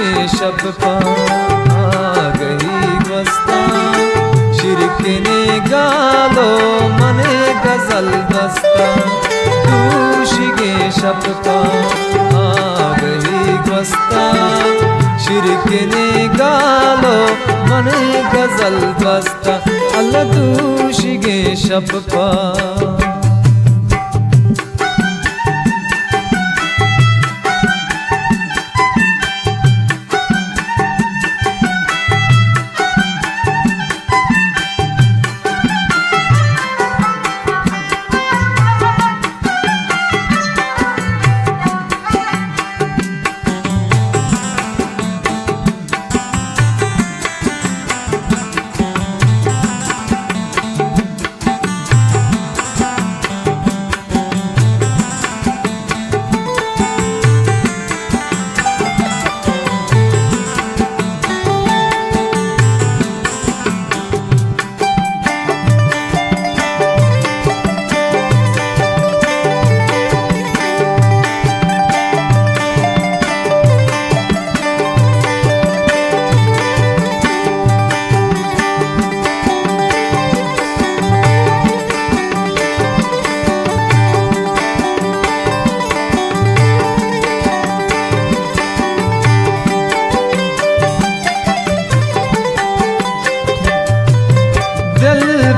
के शब पा आ गई वस्ता शिरक ने गालो मने गजल बस्ता दूश के शब पा आ गई वस्ता शिरक ने गालो मने गजल बस्ता अल्लाह दूश के शब पा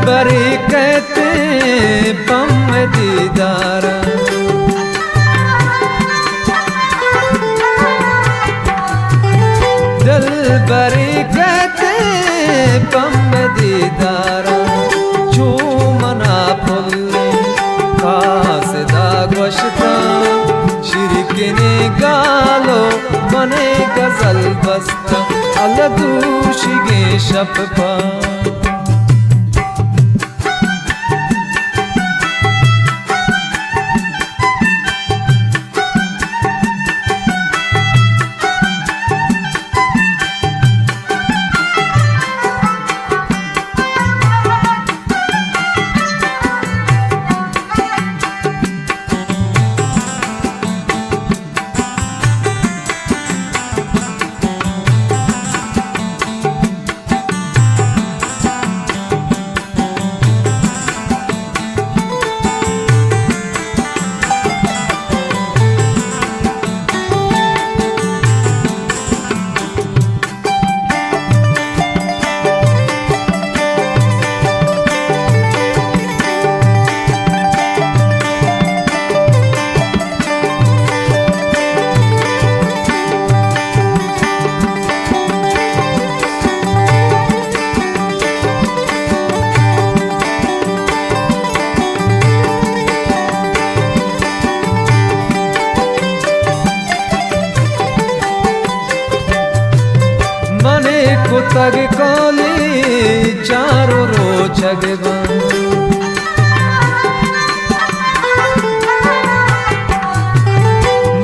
बरे कहते बम दीदारा दिल बरे कहते बम दीदारा जो मना फुल्ले कासदा गोश्ता शिरक ने गालो मने गजल बस्ता अल्लाह दूश गे शब पा को तग कोली चारों रो जगवा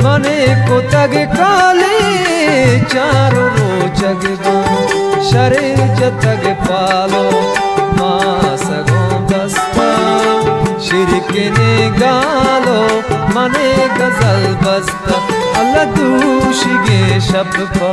मने को तग कोली चारों रो जगवा शरे जतग पालो मां सगो बस्ता शिरक ने गालो मने गजल बस्ता अल्लाह दूश गे शब पा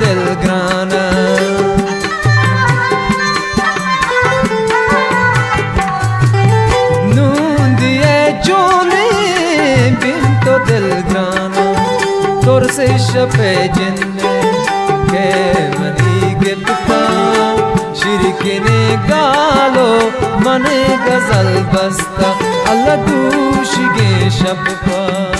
del grana nundie gione binto del grana torse shape jinne ke mani gipta shirkine galo mane gazal basta alla dushige shabpa